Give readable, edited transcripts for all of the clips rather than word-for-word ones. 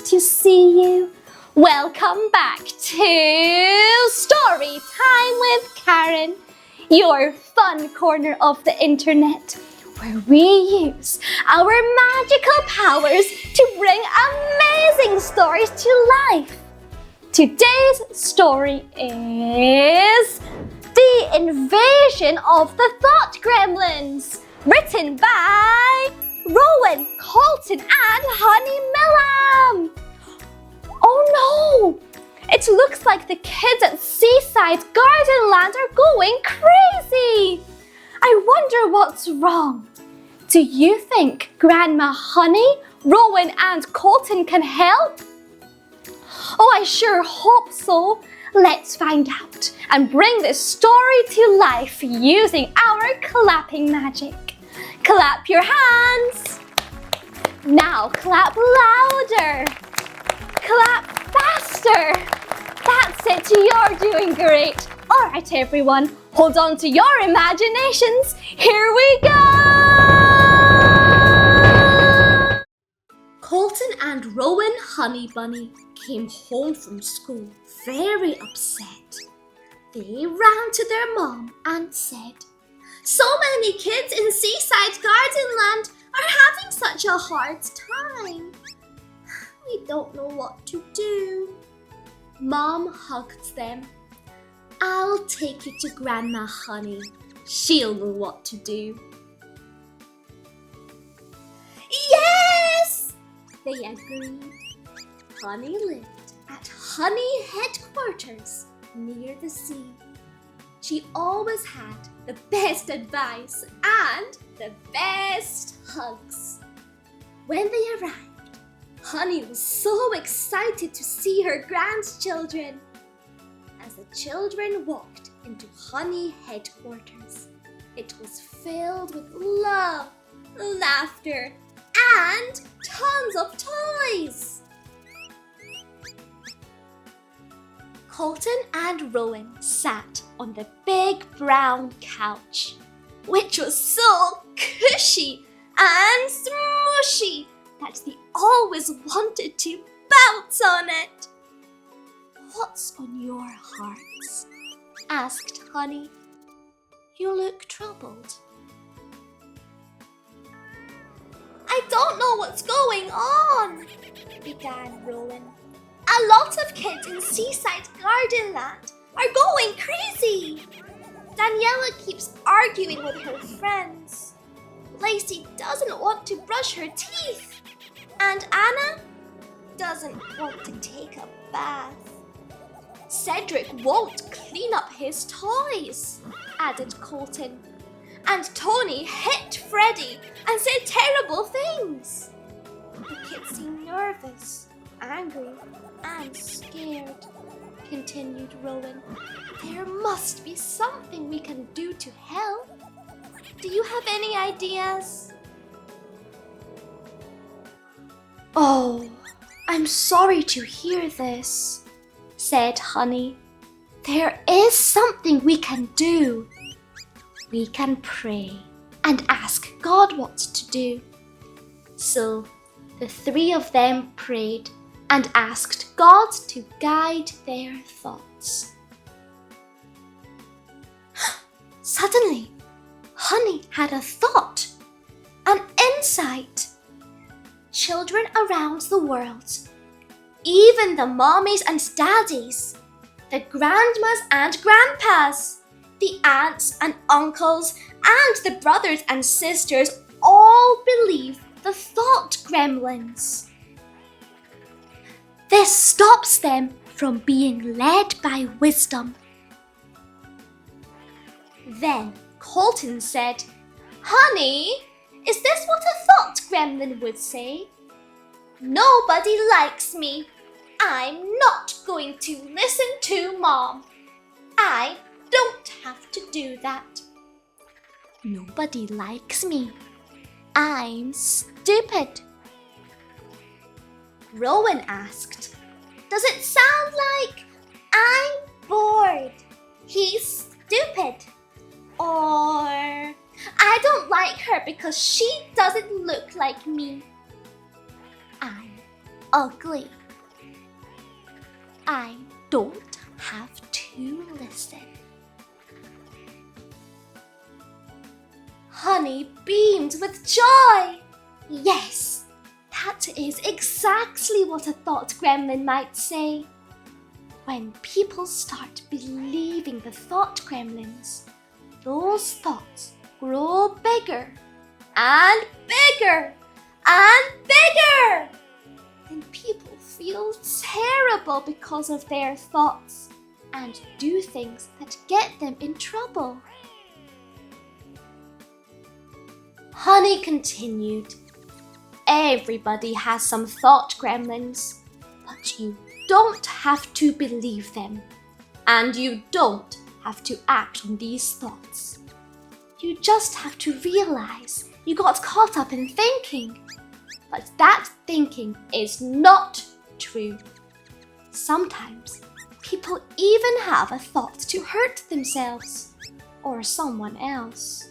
to see you. Welcome back to Story Time with Karen, your fun corner of the internet, where we use our magical powers to bring amazing stories to life. Today's story is The Invasion of the Thought Gremlins, written by Rowan, Colton, and Honey Bunnies. Oh no! It looks like the kids at Seaside Garden Land are going crazy. I wonder what's wrong. Do you think Grandma Honey, Rowan, and Colton can help? Oh, I sure hope so. Let's find out and bring this story to life using our clapping magic. Clap your hands. Now clap louder. Clap faster. That's it, you're doing great. All right, everyone, hold on to your imaginations. Here we go. Colton and Rowan Honey Bunny came home from school very upset. They ran to their mom and said, "So many kids in Seaside Garden Land are having such a hard time. We don't know what to do." Mom hugged them. "I'll take you to Grandma Honey. She'll know what to do." Yes! They agreed. Honey lived at Honey Headquarters near the sea. She always had the best advice and the best hugs. When they arrived, Honey was so excited to see her grandchildren. As the children walked into Honey Headquarters, it was filled with love, laughter, and tons of toys. Colton and Rowan sat on the big brown couch, which was so cushy and smushy that they always wanted to bounce on it. "What's on your hearts?" asked Honey. "You look troubled." "I don't know what's going on," began Rowan. "A lot of kids in Seaside Garden Land are going crazy. Daniela keeps arguing with her friends. Lacey doesn't want to brush her teeth. And Anna doesn't want to take a bath. Cedric won't clean up his toys," added Colton. "And Tony hit Freddie and said terrible things. The kids seem nervous, angry, and scared," continued Rowan. "There must be something we can do to help. Do you have any ideas?" "Oh, I'm sorry to hear this," said Honey. "There is something we can do. We can pray and ask God what to do." So the three of them prayed and asked God to guide their thoughts. Suddenly, Honey had a thought, an insight. Children around the world, even the mommies and daddies, the grandmas and grandpas, the aunts and uncles, and the brothers and sisters all believe the Thought Gremlins. This stops them from being led by wisdom. Then Colton said, "Honey, is this what a Thought Gremlin would say? Nobody likes me. I'm not going to listen to Mom. I don't have to do that. Nobody likes me. I'm stupid." Rowan asked, "Does it sound like I'm bored, he's stupid, or I don't like her because she doesn't look like me? I'm ugly. I don't have to listen. Honey beamed with joy. Yes, that is exactly what a thought gremlin might say. When people start believing the thought gremlins, those thoughts grow bigger and bigger and bigger. Then people feel terrible because of their thoughts and do things that get them in trouble. Honey continued. Everybody has some thought gremlins, but you don't have to believe them, and you don't have to act on these thoughts. You just have to realize you got caught up in thinking, but that thinking is not true. Sometimes people even have a thought to hurt themselves or someone else.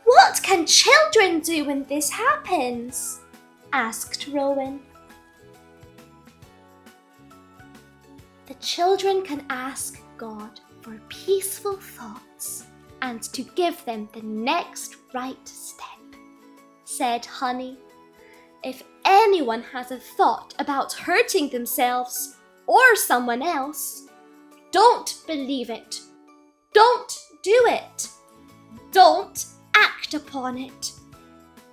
What can children do when this happens? Asked Rowan. The children can ask God for peaceful thoughts and to give them the next right step, said Honey. If anyone has a thought about hurting themselves or someone else, don't believe it. Don't do it. Don't act upon it.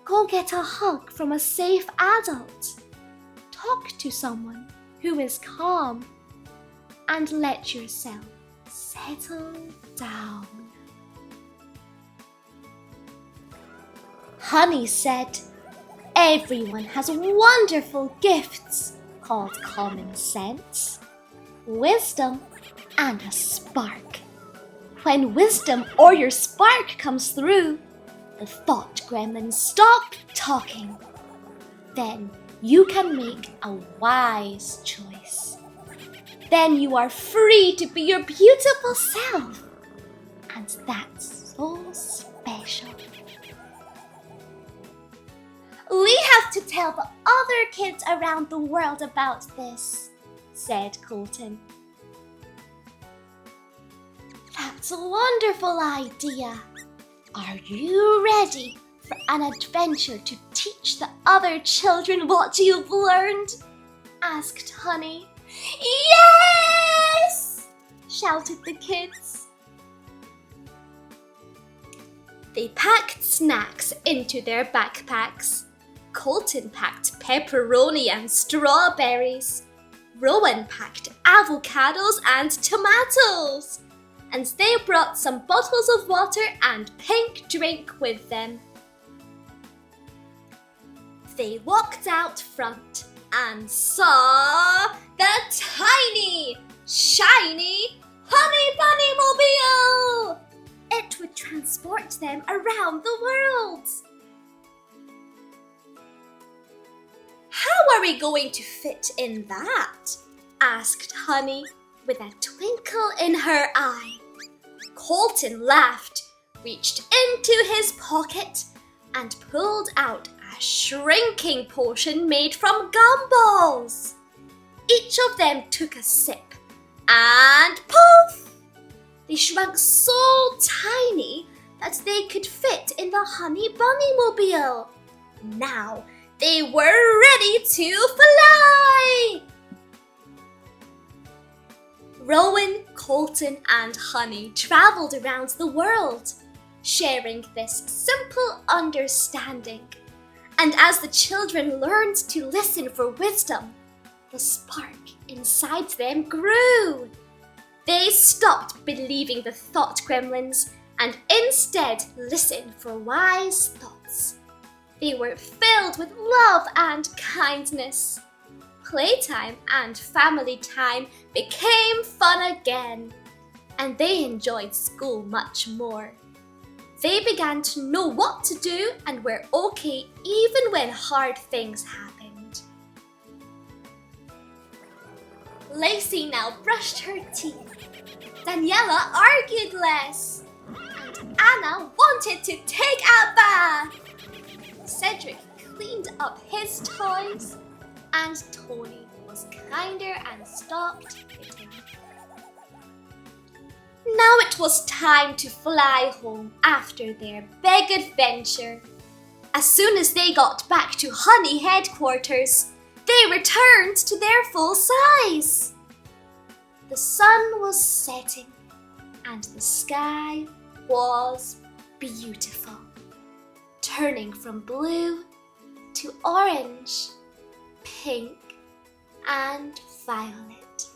Go get a hug from a safe adult. Talk to someone who is calm and let yourself settle down. Honey said, everyone has wonderful gifts called common sense, wisdom, and a spark. When wisdom or your spark comes through, the thought gremlins stop talking. Then you can make a wise choice. Then you are free to be your beautiful self. And that's so special. We have to tell the other kids around the world about this, said Colton. That's a wonderful idea. Are you ready for an adventure to teach the other children what you've learned? Asked Honey. Yes! Shouted the kids. They packed snacks into their backpacks. Colton packed pepperoni and strawberries. Rowan packed avocados and tomatoes. And they brought some bottles of water and pink drink with them. They walked out front and saw the tiny, shiny Honey Bunny mobile. It would transport them around the world. How are we going to fit in that? Asked Honey with a twinkle in her eye. Colton laughed, reached into his pocket, and pulled out a shrinking potion made from gumballs. Each of them took a sip, and poof! They shrunk so tiny that they could fit in the Honey Bunny mobile. Now they were ready to fly! Rowan, Colton, and Honey travelled around the world, sharing this simple understanding. And as the children learned to listen for wisdom, the spark inside them grew. They stopped believing the thought gremlins and instead listened for wise thoughts. They were filled with love and kindness. Playtime and family time became fun again, and they enjoyed school much more. They began to know what to do and were okay even when hard things happened. Lacey now brushed her teeth. Daniela argued less. And Anna wanted to take a bath. Cedric cleaned up his toys, and Tony was kinder and stopped hitting. Now it was time to fly home after their big adventure. As soon as they got back to Honey headquarters, they returned to their full size. The sun was setting and the sky was beautiful, turning from blue to orange, pink and violet.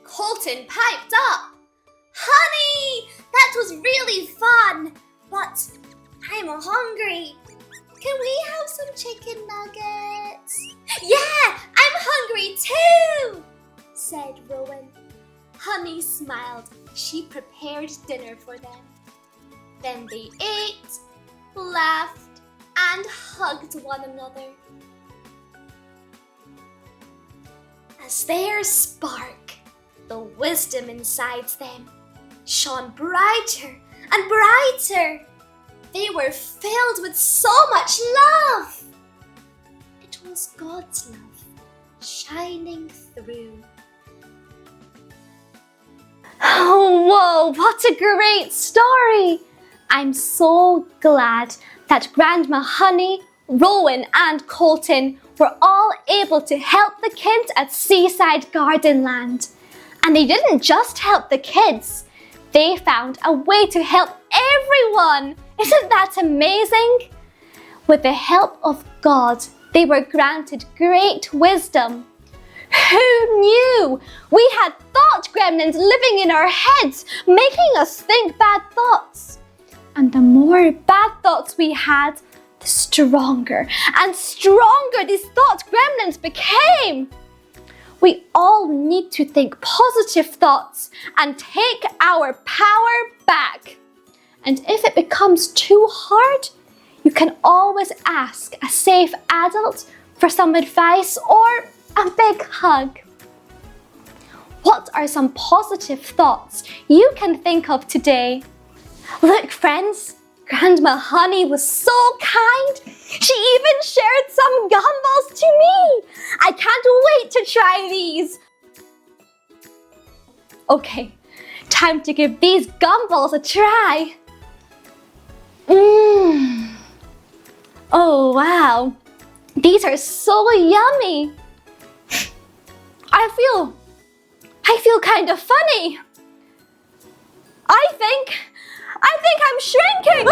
Colton piped up. Honey, that was really fun, but I'm hungry. Can we have some chicken nuggets? Yeah, I'm hungry too, said Rowan. Honey smiled as she prepared dinner for them. Then they ate, laughed, and hugged one another. As their spark, the wisdom inside them, shone brighter and brighter. They were filled with so much love. It was God's love shining through. Oh, whoa, what a great story! I'm so glad that Grandma Honey, Rowan and Colton were all able to help the kids at Seaside Gardenland. And they didn't just help the kids. They found a way to help everyone. Isn't that amazing? With the help of God, they were granted great wisdom. Who knew? We had thought gremlins living in our heads, making us think bad thoughts. And the more bad thoughts we had, the stronger and stronger these thought gremlins became. We all need to think positive thoughts and take our power back. And if it becomes too hard, you can always ask a safe adult for some advice or a big hug. What are some positive thoughts you can think of today? Look, friends, Grandma Honey was so kind. She even shared some gumballs to me. I can't wait to try these. Okay, time to give these gumballs a try. Oh wow, these are so yummy. I feel kind of funny. I think I'm shrinking.